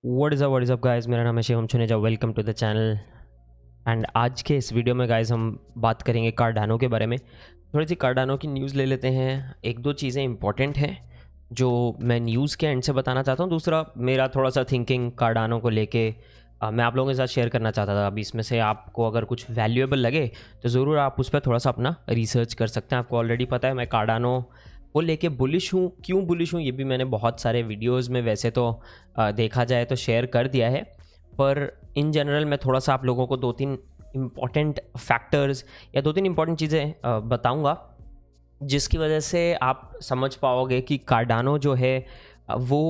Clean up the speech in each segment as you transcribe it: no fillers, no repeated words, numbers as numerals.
What is up guys, मेरा नाम है Shivam Chuneja. Welcome to the channel. And आज के इस वीडियो में गाइस हम बात करेंगे कार्डानो के बारे में। थोड़ी सी कार्डानो की न्यूज़ ले लेते हैं। एक दो चीज़ें इंपॉर्टेंट हैं जो मैं न्यूज़ के एंड से बताना चाहता हूँ। दूसरा मेरा थोड़ा सा थिंकिंग कार्डानो को लेके मैं आप लोगों के साथ शेयर करना चाहता था। अब इसमें से आपको अगर कुछ वैल्यूएबल लगे तो ज़रूर आप उस पर थोड़ा सा अपना रिसर्च कर सकते हैं। आपको ऑलरेडी पता है मैं कार्डानो को लेके बुलिश हूँ। क्यों बुलिश हूँ ये भी मैंने बहुत सारे वीडियोज़ में वैसे तो देखा जाए तो शेयर कर दिया है, पर इन जनरल मैं थोड़ा सा आप लोगों को दो तीन इम्पॉर्टेंट फैक्टर्स या दो तीन इम्पॉर्टेंट चीज़ें बताऊँगा जिसकी वजह से आप समझ पाओगे कि कार्डानो जो है वो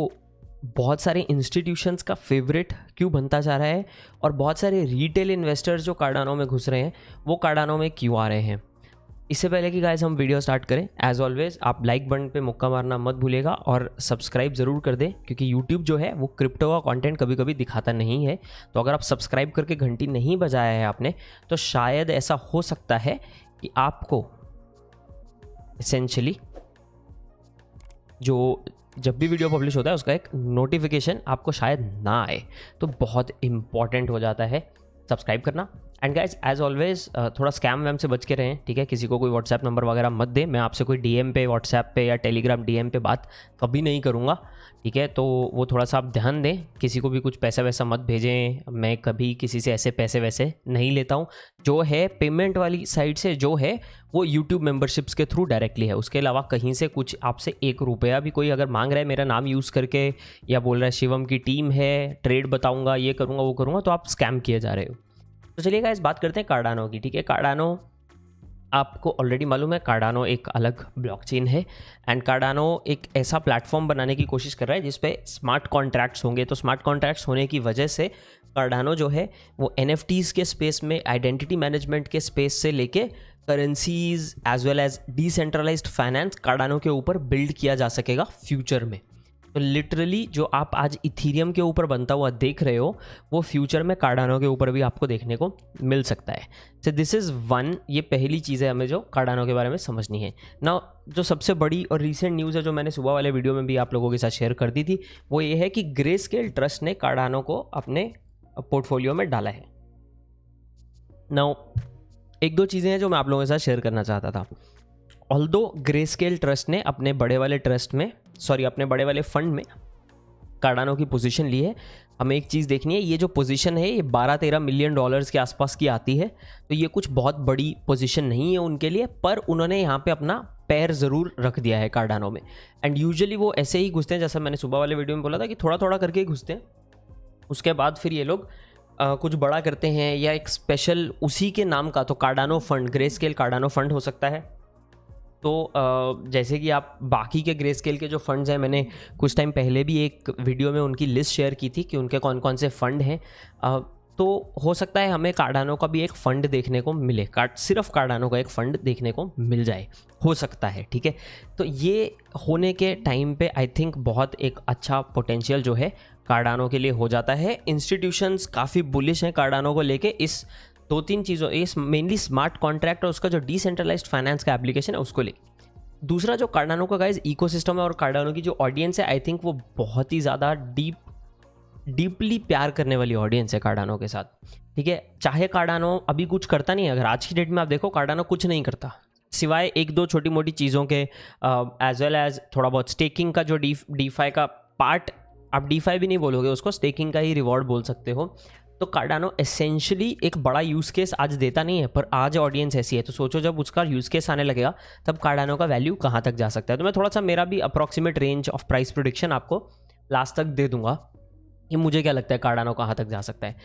बहुत सारे इंस्टीट्यूशंस का फेवरेट क्यों बनता जा रहा है और बहुत सारे रिटेल इन्वेस्टर्स जो कार्डानो में घुस रहे हैं वो कार्डानो में क्यों आ रहे हैं। इससे पहले कि गाइस हम वीडियो स्टार्ट करें, एज ऑलवेज आप लाइक बटन पे मुक्का मारना मत भूलिएगा और सब्सक्राइब ज़रूर कर दें, क्योंकि यूट्यूब जो है वो क्रिप्टो का कंटेंट कभी कभी दिखाता नहीं है। तो अगर आप सब्सक्राइब करके घंटी नहीं बजाया है आपने तो शायद ऐसा हो सकता है कि आपको एसेंशली जो जब भी वीडियो पब्लिश होता है उसका एक नोटिफिकेशन आपको शायद ना आए, तो बहुत इंपॉर्टेंट हो जाता है सब्सक्राइब करना। एंड गाइज एज ऑलवेज थोड़ा स्कैम वैम से बच के रहें, ठीक है। किसी को कोई व्हाट्सएप नंबर वगैरह मत दें। मैं आपसे कोई डीएम पे व्हाट्सएप पे या टेलीग्राम डीएम पे बात कभी नहीं करूँगा, ठीक है। तो वो थोड़ा सा आप ध्यान दें। किसी को भी कुछ पैसा वैसा मत भेजें। मैं कभी किसी से ऐसे पैसे वैसे नहीं लेता हूँ। जो है पेमेंट वाली साइड से जो है वो यूट्यूब मेंबरशिप्स के थ्रू डायरेक्टली है। उसके अलावा कहीं से कुछ आपसे एक रुपया भी कोई अगर मांग रहा है मेरा नाम यूज़ करके या बोल रहा है शिवम की टीम है, ट्रेड बताऊँगा, ये करूँगा वो करूँगा, तो आप स्कैम किए जा रहे हो। तो चलिए गाइस बात करते हैं कार्डानो की, ठीक है। कार्डानो आपको ऑलरेडी मालूम है, कार्डानो एक अलग ब्लॉकचेन है एंड कार्डानो एक ऐसा प्लेटफॉर्म बनाने की कोशिश कर रहा है जिस पे स्मार्ट कॉन्ट्रैक्ट्स होंगे। तो स्मार्ट कॉन्ट्रैक्ट्स होने की वजह से कार्डानो जो है वो एनएफटीज़ के स्पेस में, आइडेंटिटी मैनेजमेंट के स्पेस से लेके currencies as well as decentralised finance Cardano के ऊपर बिल्ड किया जा सकेगा फ्यूचर में। तो लिटरली जो आप आज इथीरियम के ऊपर बनता हुआ देख रहे हो वो फ्यूचर में कार्डानो के ऊपर भी आपको देखने को मिल सकता है। सो दिस इज़ वन, ये पहली चीज़ है हमें जो कार्डानो के बारे में समझनी है ना। जो सबसे बड़ी और रीसेंट न्यूज़ है जो मैंने सुबह वाले वीडियो में भी आप लोगों के साथ शेयर कर दी थी, वो ये है कि ग्रेस्केल ट्रस्ट ने कार्डानो को अपने पोर्टफोलियो में डाला है। नाउ एक दो चीज़ें हैं जो मैं आप लोगों के साथ शेयर करना चाहता था। ऑल्दो ग्रेस्केल ट्रस्ट ने अपने बड़े वाले ट्रस्ट में, अपने बड़े वाले फंड में कार्डानो की पोजीशन ली है, हमें एक चीज़ देखनी है। ये जो पोजीशन है ये 12-13 मिलियन डॉलर्स के आसपास की आती है। तो ये कुछ बहुत बड़ी पोजीशन नहीं है उनके लिए, पर उन्होंने यहाँ पे अपना पैर ज़रूर रख दिया है कार्डानो में। एंड यूजुअली वो ऐसे ही घुसते हैं, जैसा मैंने सुबह वाले वीडियो में बोला था कि थोड़ा थोड़ा करके घुसते हैं। उसके बाद फिर ये लोग कुछ बड़ा करते हैं या एक स्पेशल उसी के नाम का, तो Cardano fund, greyscale Cardano fund हो सकता है। तो जैसे कि आप बाकी के ग्रेस्केल के जो फंड्स हैं, मैंने कुछ टाइम पहले भी एक वीडियो में उनकी लिस्ट शेयर की थी कि उनके कौन कौन से फ़ंड हैं। तो हो सकता है हमें कार्डानो का भी एक फ़ंड देखने को मिले, सिर्फ कार्डानो का एक फ़ंड देखने को मिल जाए, हो सकता है, ठीक है। तो ये होने के टाइम पे आई थिंक बहुत एक अच्छा पोटेंशियल जो है कार्डानो के लिए हो जाता है। इंस्टीट्यूशंस काफ़ी बुलिश हैं कार्डानो को लेके इस दो तीन चीज़ों, ये मेनली स्मार्ट कॉन्ट्रैक्ट और उसका जो डिसेंट्रलाइज्ड फाइनेंस का एप्लीकेशन है उसको लेके। दूसरा जो कार्डानो का गाइस इकोसिस्टम है और कार्डानो की जो ऑडियंस है, आई थिंक वो बहुत ही ज़्यादा डीपली प्यार करने वाली ऑडियंस है कार्डानो के साथ, ठीक है। चाहे कार्डानो अभी कुछ करता नहीं है, अगर आज की डेट में आप देखो कार्डानो कुछ नहीं करता सिवाय एक दो छोटी मोटी चीज़ों के, एज वेल एज थोड़ा बहुत स्टेकिंग का जो डीफाई का पार्ट, आप डीफाई भी नहीं बोलोगे उसको, स्टेकिंग का ही रिवॉर्ड बोल सकते हो। तो कार्डानो एसेंशियली एक बड़ा यूज़ केस आज देता नहीं है, पर आज ऑडियंस ऐसी है तो सोचो जब उसका यूज़ केस आने लगेगा तब कार्डानो का वैल्यू कहाँ तक जा सकता है। तो मैं थोड़ा सा मेरा भी approximate range of price prediction आपको लास्ट तक दे दूंगा कि मुझे क्या लगता है कार्डानो कहाँ तक जा सकता है।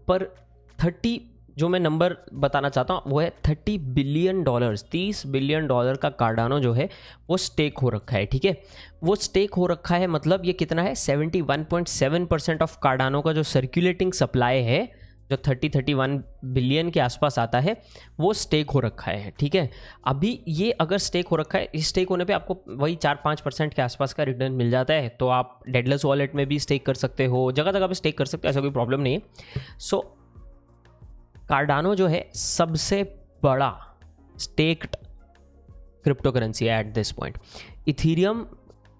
पर 30 जो मैं नंबर बताना चाहता हूँ वो है 30 बिलियन डॉलर्स, 30 बिलियन डॉलर का कार्डानो जो है वो स्टेक हो रखा है, ठीक है। वो स्टेक हो रखा है मतलब ये कितना है, 71.7% ऑफ कार्डानो का जो सर्कुलेटिंग सप्लाई है, जो 30-31 बिलियन के आसपास आता है, वो स्टेक हो रखा है, ठीक है। अभी ये अगर स्टेक हो रखा है, इस स्टेक होने पे आपको वही 4-5% के आसपास का रिटर्न मिल जाता है। तो आप डेडलेस वॉलेट में भी स्टेक कर सकते हो, जगह जगह पे स्टेक कर सकते हो, ऐसा कोई प्रॉब्लम नहीं है। सो कार्डानो जो है सबसे बड़ा स्टेक्ड क्रिप्टो करेंसी है at this point. Ethereum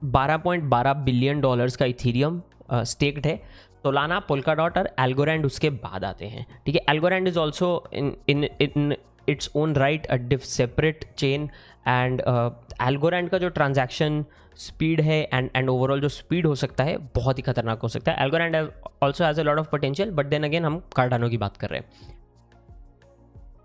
12.12 billion dollars का इथीरियम स्टेक्ड है। सोलाना, पोल्काडॉट और एल्गोरैंड उसके बाद आते हैं, ठीक है। Algorand is also in its own right a separate chain, and Algorand का जो ट्रांजैक्शन स्पीड है एंड ओवरऑल जो स्पीड हो सकता है बहुत ही खतरनाक हो सकता है। Algorand also has a lot of potential, but then again हम कार्डानो की बात कर रहे हैं।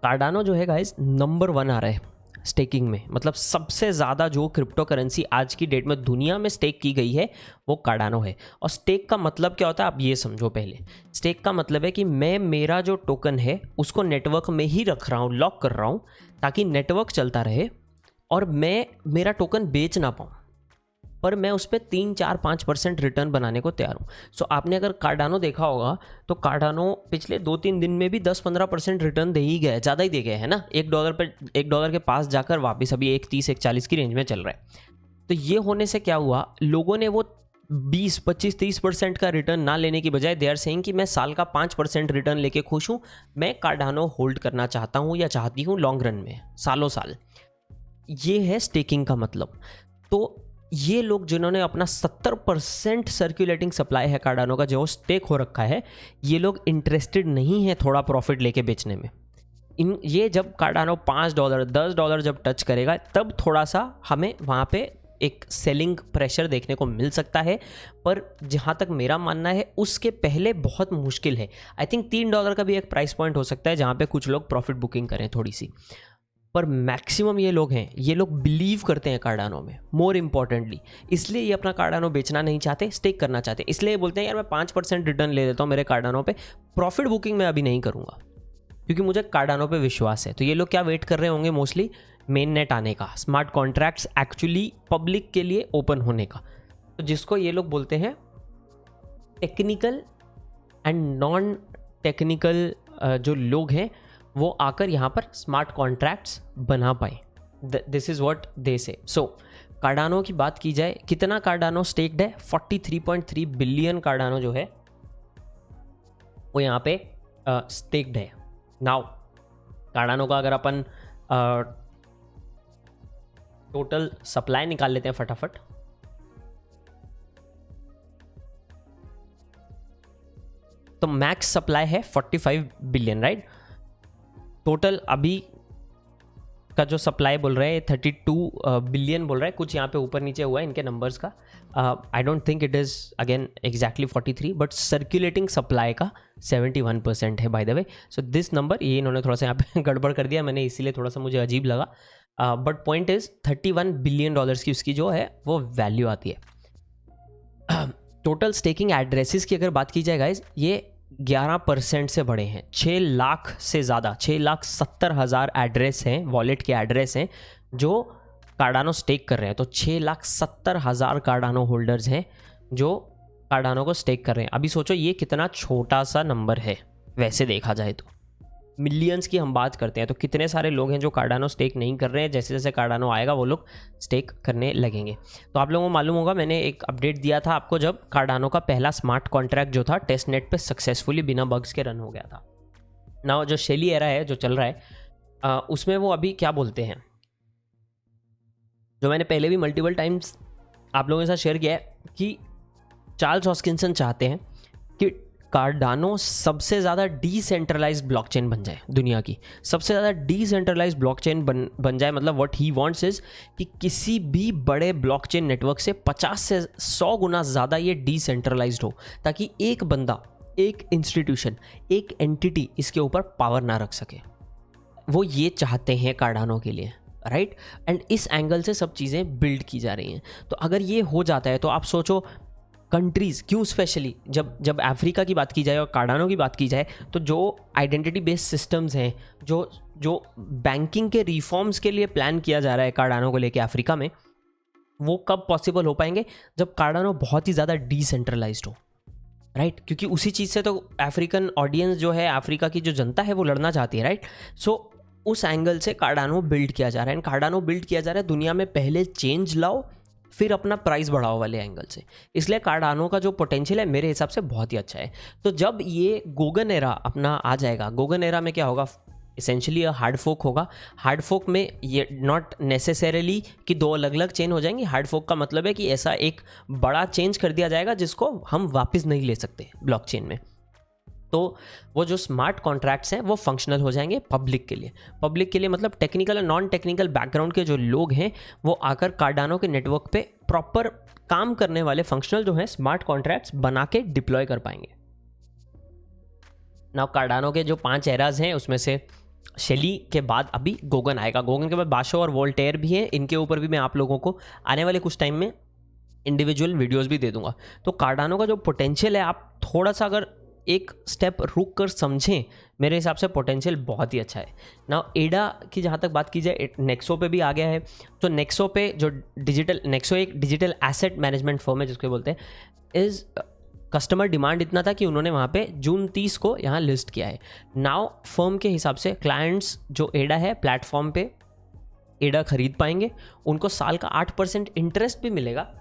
कार्डानो जो है गाइस नंबर 1 आ रहा है स्टेकिंग में, मतलब सबसे ज़्यादा जो क्रिप्टो करेंसी आज की डेट में दुनिया में स्टेक की गई है वो कार्डानो है। और स्टेक का मतलब क्या होता है आप ये समझो पहले। स्टेक का मतलब है कि मैं मेरा जो टोकन है उसको नेटवर्क में ही रख रहा हूँ, लॉक कर रहा हूँ, ताकि नेटवर्क चलता रहे और मैं मेरा टोकन बेच ना पाऊँ, पर मैं उस पर 3-4-5% रिटर्न बनाने को तैयार हूँ। सो आपने अगर कार्डानो देखा होगा तो कार्डानो पिछले 2-3 दिन में भी 10-15% रिटर्न दे ही गया है, ज़्यादा ही दे गया है ना। $1 के पास जाकर वापस अभी 1.30-1.40 की रेंज में चल रहा है। तो ये होने से क्या हुआ, लोगों ने वो 20-25-30% का रिटर्न ना लेने की बजाय दे आर सेइंग कि मैं साल का 5% रिटर्न लेके खुश हूँ, मैं कार्डानो होल्ड करना चाहता हूँ या चाहती हूँ लॉन्ग रन में, सालों साल। ये है स्टेकिंग का मतलब। तो ये लोग जिन्होंने अपना 70% सर्कुलेटिंग सप्लाई है कार्डानो का जो स्टेक हो रखा है, ये लोग इंटरेस्टेड नहीं है थोड़ा प्रॉफिट लेके बेचने में। ये जब कार्डानो $5 $10 जब टच करेगा तब थोड़ा सा हमें वहाँ पे एक सेलिंग प्रेशर देखने को मिल सकता है, पर जहाँ तक मेरा मानना है उसके पहले बहुत मुश्किल है। आई थिंक $3 का भी एक प्राइस पॉइंट हो सकता है जहाँ पे कुछ लोग प्रॉफिट बुकिंग करें थोड़ी सी, पर मैक्सिमम ये लोग बिलीव करते हैं कार्डानो में मोर इम्पॉर्टेंटली, इसलिए ये अपना कार्डानो बेचना नहीं चाहते, स्टेक करना चाहते। इसलिए बोलते हैं यार मैं 5% रिटर्न ले देता हूँ मेरे कार्डानो पे, प्रॉफिट बुकिंग मैं अभी नहीं करूँगा क्योंकि मुझे कार्डानो पे विश्वास है। तो ये लोग क्या वेट कर रहे होंगे मोस्टली, मेन नेट आने का, स्मार्ट कॉन्ट्रैक्ट्स एक्चुअली पब्लिक के लिए ओपन होने का, तो जिसको ये लोग बोलते हैं टेक्निकल एंड नॉन टेक्निकल जो लोग हैं वो आकर यहाँ पर स्मार्ट कॉन्ट्रैक्ट्स बना पाए। दिस इज़ व्हाट दे से। सो कार्डानो की बात की जाए, कितना कार्डानो स्टेक्ड है, 43.3 बिलियन कार्डानो जो है वो यहाँ पे स्टेक्ड है। नाउ कार्डानो का अगर अपन टोटल सप्लाई निकाल लेते हैं फटाफट, तो मैक्स सप्लाई है 45 बिलियन, राइट। टोटल अभी का जो सप्लाई बोल रहे हैं 32 बिलियन बोल रहा है, कुछ यहाँ पे ऊपर नीचे हुआ है इनके नंबर्स का। I don't think it is again exactly 43, but circulating supply का 71% है by the way. So this number ये इन्होंने थोड़ा सा यहाँ पे गड़बड़ कर दिया, मैंने इसीलिए थोड़ा सा मुझे अजीब लगा, बट पॉइंट इज़ $31 बिलियन की उसकी जो है वो वैल्यू आती है। टोटल स्टेकिंग एड्रेसेस की अगर बात की जाए गाइज, ये 11% से बढ़े हैं। 6 लाख से ज़्यादा, 6,70,000 एड्रेस हैं, वॉलेट के एड्रेस हैं जो कार्डानो स्टेक कर रहे हैं। तो 6,70,000 कार्डानो होल्डर्स हैं जो कार्डानो को स्टेक कर रहे हैं। अभी सोचो ये कितना छोटा सा नंबर है, वैसे देखा जाए तो मिलियंस की हम बात करते हैं, तो कितने सारे लोग हैं जो कार्डानो स्टेक नहीं कर रहे हैं। जैसे जैसे कार्डानो आएगा वो लोग स्टेक करने लगेंगे। तो आप लोगों को मालूम होगा मैंने एक अपडेट दिया था आपको जब कार्डानो का पहला स्मार्ट कॉन्ट्रैक्ट जो था टेस्ट नेट पे सक्सेसफुली बिना बग्स के रन हो गया था। नाउ जो शेली एरा है जो चल रहा है उसमें वो अभी क्या बोलते हैं, जो मैंने पहले भी मल्टीपल टाइम्स आप लोगों के साथ शेयर किया है कि चार्ल्स हॉस्किंसन चाहते हैं कि कार्डानो सबसे ज़्यादा डिसेंट्रलाइज्ड ब्लॉकचेन बन जाए, दुनिया की सबसे ज़्यादा डिसेंट्रलाइज्ड ब्लॉकचेन बन जाए। मतलब व्हाट ही वांट्स इज कि किसी भी बड़े ब्लॉकचेन नेटवर्क से 50 से 100 गुना ज़्यादा ये डिसेंट्रलाइज्ड हो, ताकि एक बंदा, एक इंस्टीट्यूशन, एक एंटिटी इसके ऊपर पावर ना रख सके। वो ये चाहते हैं कार्डानो के लिए, राइट। एंड इस एंगल से सब चीज़ें बिल्ड की जा रही हैं। तो अगर ये हो जाता है तो आप सोचो कंट्रीज़ क्यों, स्पेशली जब अफ्रीका की बात की जाए और कार्डानो की बात की जाए, तो जो आइडेंटिटी बेस्ड सिस्टम्स हैं, जो बैंकिंग के रिफॉर्म्स के लिए प्लान किया जा रहा है कार्डानो को लेके अफ्रीका में, वो कब पॉसिबल हो पाएंगे जब कार्डानो बहुत ही ज़्यादा डिसेंट्रलाइज्ड हो, राइट। क्योंकि उसी चीज़ से तो अफ्रीकन ऑडियंस जो है, अफ्रीका की जो जनता है वो लड़ना चाहती है, राइट। सो उस एंगल से कार्डानो बिल्ड किया जा रहा है। एंड कार्डानो बिल्ड किया जा रहा है दुनिया में पहले चेंज लाओ फिर अपना प्राइस बढ़ाओ वाले एंगल से। इसलिए कार्डानो का जो पोटेंशियल है मेरे हिसाब से बहुत ही अच्छा है। तो जब ये गोगन एरा अपना आ जाएगा, गोगन एरा में क्या होगा, एसेंशियली हार्ड फोक होगा। हार्ड फोक में ये नॉट नेसेसरीली कि दो अलग अलग चेन हो जाएंगी। हार्ड फोक का मतलब है कि ऐसा एक बड़ा चेंज कर दिया जाएगा जिसको हम वापस नहीं ले सकते ब्लॉकचेन में। तो वो जो स्मार्ट कॉन्ट्रैक्ट्स हैं वो फंक्शनल हो जाएंगे पब्लिक के लिए। पब्लिक के लिए मतलब टेक्निकल और नॉन टेक्निकल बैकग्राउंड के जो लोग हैं वो आकर कार्डानो के नेटवर्क पे प्रॉपर काम करने वाले फंक्शनल जो है स्मार्ट कॉन्ट्रैक्ट्स बना के डिप्लॉय कर पाएंगे। नाउ कार्डानो के जो 5 एराज हैं उसमें से शेली के बाद अभी गोगन आएगा। गोगन के बाद बाशो और वोल्टेयर भी हैं। इनके ऊपर भी मैं आप लोगों को आने वाले कुछ टाइम में इंडिविजुअल वीडियोस भी दे दूंगा। तो कार्डानो का जो पोटेंशियल है, आप थोड़ा सा अगर एक स्टेप रुक कर समझें, मेरे हिसाब से पोटेंशियल बहुत ही अच्छा है। नाउ एडा की जहाँ तक बात की जाए, नेक्सो पे भी आ गया है। तो नेक्सो पे जो नेक्सो एक डिजिटल एसेट मैनेजमेंट फर्म है जिसको बोलते हैं। इज़ कस्टमर डिमांड इतना था कि उन्होंने वहाँ पे जून 30 को यहाँ लिस्ट किया है। नाउ फर्म के हिसाब से क्लाइंट्स जो एडा है प्लेटफॉर्म पे एडा खरीद पाएंगे, उनको साल का 8% इंटरेस्ट भी मिलेगा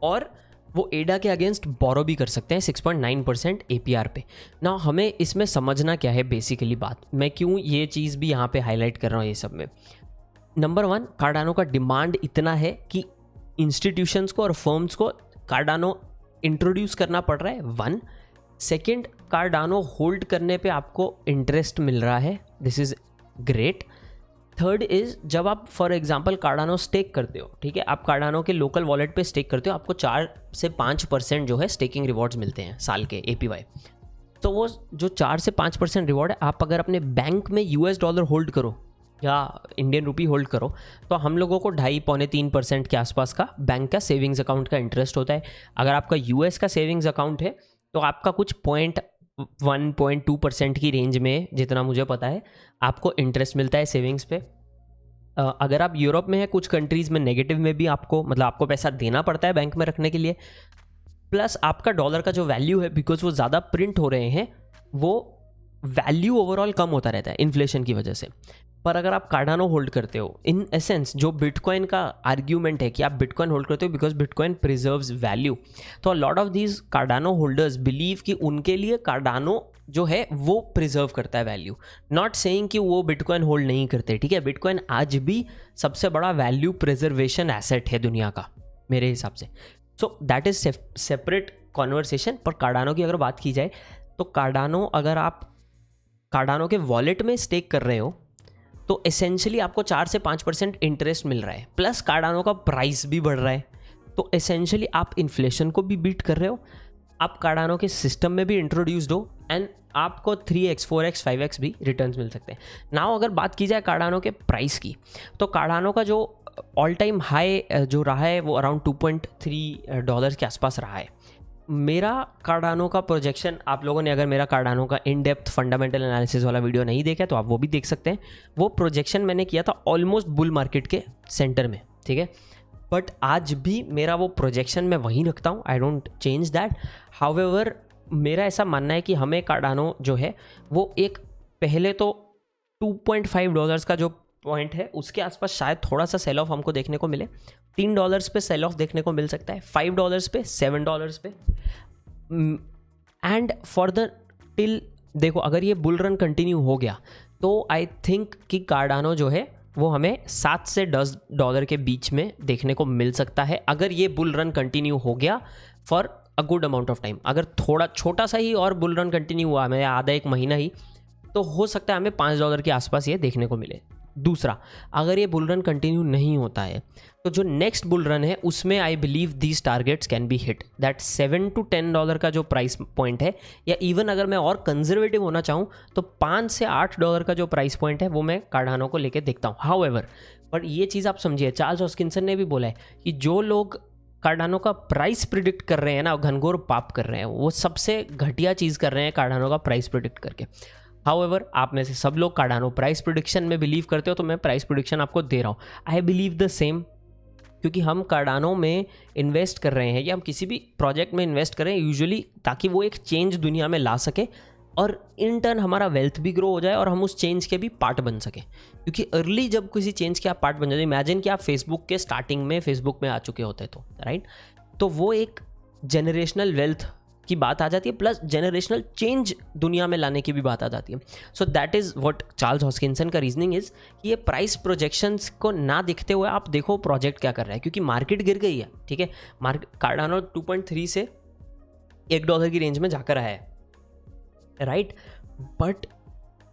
और वो एडा के अगेंस्ट बोरो भी कर सकते हैं 6.9% APR पे। ना हमें इसमें समझना क्या है बेसिकली बात, मैं क्यों ये चीज़ भी यहाँ पे हाईलाइट कर रहा हूँ ये सब में। नंबर 1, कार्डानो का डिमांड इतना है कि इंस्टीट्यूशंस को और फर्म्स को कार्डानो इंट्रोड्यूस करना पड़ रहा है 1। सेकेंड, कार्डानो होल्ड करने पे आपको इंटरेस्ट मिल रहा है, this is great. Third is जब आप फॉर एग्जांपल कार्डानो स्टेक करते हो, ठीक है, आप कार्डानो के लोकल वॉलेट पे स्टेक करते हो, आपको 4 से 5% जो है स्टेकिंग रिवॉर्ड्स मिलते हैं साल के APY। तो वो जो 4 से 5% रिवॉर्ड है, आप अगर अपने बैंक में $US होल्ड करो या इंडियन रुपी होल्ड करो तो हम लोगों को 2.5-3% के आसपास का बैंक का सेविंग्स अकाउंट का इंटरेस्ट होता है। अगर आपका US का सेविंग्स अकाउंट है तो आपका कुछ 0.1-0.2% की रेंज में, जितना मुझे पता है, आपको इंटरेस्ट मिलता है सेविंग्स पे। अगर आप यूरोप में है, कुछ कंट्रीज़ में नेगेटिव में भी आपको मतलब आपको पैसा देना पड़ता है बैंक में रखने के लिए। प्लस आपका डॉलर का जो वैल्यू है, बिकॉज वो ज़्यादा प्रिंट हो रहे हैं, वो वैल्यू ओवरऑल कम होता रहता है इन्फ्लेशन की वजह से। पर अगर आप कार्डानो होल्ड करते हो, इन एसेंस जो बिटकॉइन का आर्ग्यूमेंट है कि आप बिटकॉइन होल्ड करते हो बिकॉज बिटकॉइन प्रिजर्व्स वैल्यू, तो lot of these Cardano holders believe कि उनके लिए कार्डानो जो है वो प्रिजर्व करता है वैल्यू। नॉट सेइंग कि वो बिटकॉइन होल्ड नहीं करते, ठीक है, बिटकॉइन आज भी सबसे बड़ा वैल्यू प्रिजर्वेशन एसेट है दुनिया का मेरे हिसाब से। So that is separate conversation. पर कार्डानो की अगर बात की जाए तो कार्डानो, अगर आप कार्डानो के वॉलेट में स्टेक कर रहे हो तो एसेंशियली आपको 4 से 5% इंटरेस्ट मिल रहा है, प्लस कार्डानो का प्राइस भी बढ़ रहा है। तो एसेंशियली आप इन्फ्लेशन को भी बीट कर रहे हो, आप कार्डानो के सिस्टम में भी इंट्रोड्यूस्ड हो, एंड आपको 3x 4x 5x भी रिटर्न्स मिल सकते हैं। नाउ अगर बात की जाए कार्डानो के प्राइस की, तो कार्डानो का जो ऑल टाइम हाई जो रहा है वो अराउंड $2.3 के आसपास रहा है। मेरा कार्डानो का प्रोजेक्शन, आप लोगों ने अगर मेरा कार्डानो का इन डेप्थ फंडामेंटल एनालिसिस वाला वीडियो नहीं देखा तो आप वो भी देख सकते हैं। वो प्रोजेक्शन मैंने किया था ऑलमोस्ट बुल मार्केट के सेंटर में, ठीक है, बट आज भी मेरा वो प्रोजेक्शन मैं वहीं रखता हूँ, I don't change that. However मेरा ऐसा मानना है कि हमें कार्डानो जो है वो एक पहले तो $2.5 का जो पॉइंट है उसके आसपास शायद थोड़ा सा सेल ऑफ हमको देखने को मिले। $3 पे सेल ऑफ देखने को मिल सकता है, $5 पे, $7 पे, एंड फॉर द टिल, देखो अगर ये बुल रन कंटिन्यू हो गया तो आई थिंक कि कार्डानो जो है वो हमें $7 से $10 के बीच में देखने को मिल सकता है, अगर ये बुल रन कंटिन्यू हो गया for a good amount of time. अगर थोड़ा छोटा सा ही और बुल रन कंटिन्यू हुआ, मैं आधा एक महीना ही, तो हो सकता है हमें $5 के आसपास ये देखने को मिले। दूसरा, अगर ये बुल रन कंटिन्यू नहीं होता है तो जो नेक्स्ट बुल रन है उसमें I believe these targets can be hit, that $7 to $10 का जो प्राइस पॉइंट है, या इवन अगर मैं और कंजर्वेटिव होना चाहूँ तो $5 से $8 का जो प्राइस पॉइंट है वो मैं कार्डानो को लेके देखता हूँ। हाउएवर, पर ये चीज़ आप समझिए, चार्ल्स हॉस्किंसन ने भी बोला है कि जो लोग कार्डानो का प्राइस प्रिडिक्ट कर रहे हैं ना, घनघोर पाप कर रहे हैं, वो सबसे घटिया चीज़ कर रहे हैं कार्डानो का प्राइस प्रिडिक्ट करके। हाउएवर, आप में से सब लोग कार्डानो प्राइस प्रिडिक्शन में बिलीव करते हो, तो मैं प्राइस प्रिडिक्शन आपको दे रहा हूँ। आई बिलीव द सेम, क्योंकि हम कार्डानो में इन्वेस्ट कर रहे हैं या हम किसी भी प्रोजेक्ट में इन्वेस्ट कर रहे हैं यूजुअली ताकि वो एक चेंज दुनिया में ला सके और इन टर्न हमारा वेल्थ भी ग्रो हो जाए और हम उस चेंज के भी पार्ट बन सके। क्योंकि अर्ली जब किसी चेंज के आप पार्ट बन जाते, इमेजिन कि आप फेसबुक के स्टार्टिंग में फेसबुक में आ चुके होते तो राइट, तो वो एक जनरेशनल वेल्थ की बात आ जाती है, प्लस जेनरेशनल चेंज दुनिया में लाने की भी बात आ जाती है. So that is what Charles Hoskinson का रीजनिंग इज़ कि ये प्राइस प्रोजेक्शंस को ना देखते हुए आप देखो प्रोजेक्ट क्या कर रहा है, क्योंकि मार्केट गिर गई है. ठीक है, कार्डानो 2.3 से $1 की रेंज में जाकर आया है, राइट. बट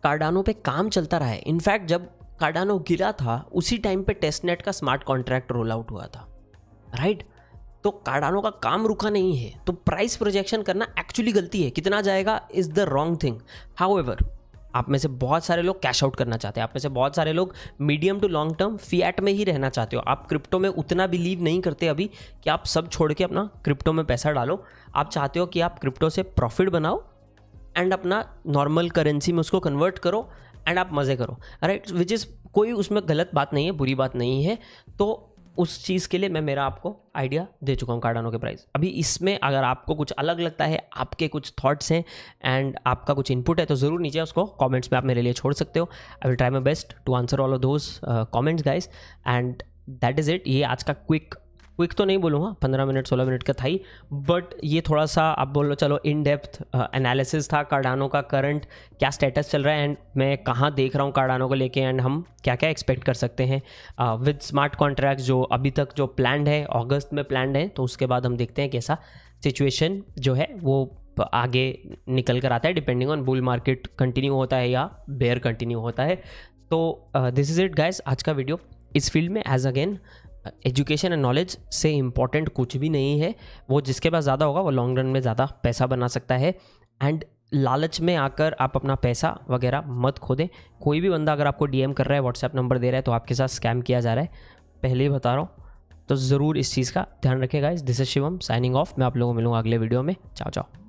कार्डानो पे काम चलता रहा है. इनफैक्ट जब कार्डानो गिरा था उसी टाइम पे टेस्टनेट का स्मार्ट कॉन्ट्रैक्ट रोल आउट हुआ था, राइट. तो कार्डानो का काम रुका नहीं है. तो प्राइस प्रोजेक्शन करना एक्चुअली गलती है. कितना जाएगा is the wrong thing. However, आप में से बहुत सारे लोग कैश आउट करना चाहते हैं, आप में से बहुत सारे लोग medium to long term fiat में ही रहना चाहते हो. आप क्रिप्टो में उतना बिलीव नहीं करते अभी कि आप सब छोड़ के अपना क्रिप्टो में पैसा डालो. आप चाहते हो कि आप क्रिप्टो से प्रॉफिट बनाओ एंड अपना नॉर्मल करेंसी में उसको कन्वर्ट करो एंड आप मज़े करो, राइट. विच इज़ कोई उसमें गलत बात नहीं है, बुरी बात नहीं है. तो उस चीज़ के लिए मैं मेरा आपको आइडिया दे चुका हूँ कार्डानो के प्राइस. अभी इसमें अगर आपको कुछ अलग लगता है, आपके कुछ थॉट्स हैं एंड आपका कुछ इनपुट है, तो ज़रूर नीचे उसको कमेंट्स में आप मेरे लिए छोड़ सकते हो. I will try my best to answer all of those comments guys. And that is it. ये आज का क्विक तो नहीं बोलूँगा, 15 मिनट 16 मिनट का था ही, बट ये थोड़ा सा आप बोल लो चलो इन डेप्थ एनालिसिस था कार्डानो का करंट क्या स्टेटस चल रहा है एंड मैं कहाँ देख रहा हूँ कार्डानो को लेके एंड हम क्या क्या एक्सपेक्ट कर सकते हैं विद स्मार्ट कॉन्ट्रैक्ट जो अभी तक जो प्लान्ड है, अगस्त में प्लान्ड है. तो उसके बाद हम देखते हैं कैसा सिचुएशन जो है वो आगे निकल कर आता है, depending on bull market continue होता है या बेयर कंटिन्यू होता है. तो दिस इज़ इट गाइज, आज का वीडियो. इस फील्ड में as again education and knowledge से इम्पॉर्टेंट कुछ भी नहीं है. वो जिसके पास ज़्यादा होगा वो लॉन्ग रन में ज़्यादा पैसा बना सकता है. एंड लालच में आकर आप अपना पैसा वगैरह मत खो दें. कोई भी बंदा अगर आपको डीएम कर रहा है, व्हाट्सएप नंबर दे रहा है, तो आपके साथ स्कैम किया जा रहा है, पहले ही बता रहा हूँ. तो ज़रूर इस चीज़ का ध्यान रखिएगा. This is Shivam signing off. मैं आप लोगों को मिलूँगा अगले वीडियो में. चाओ चाओ.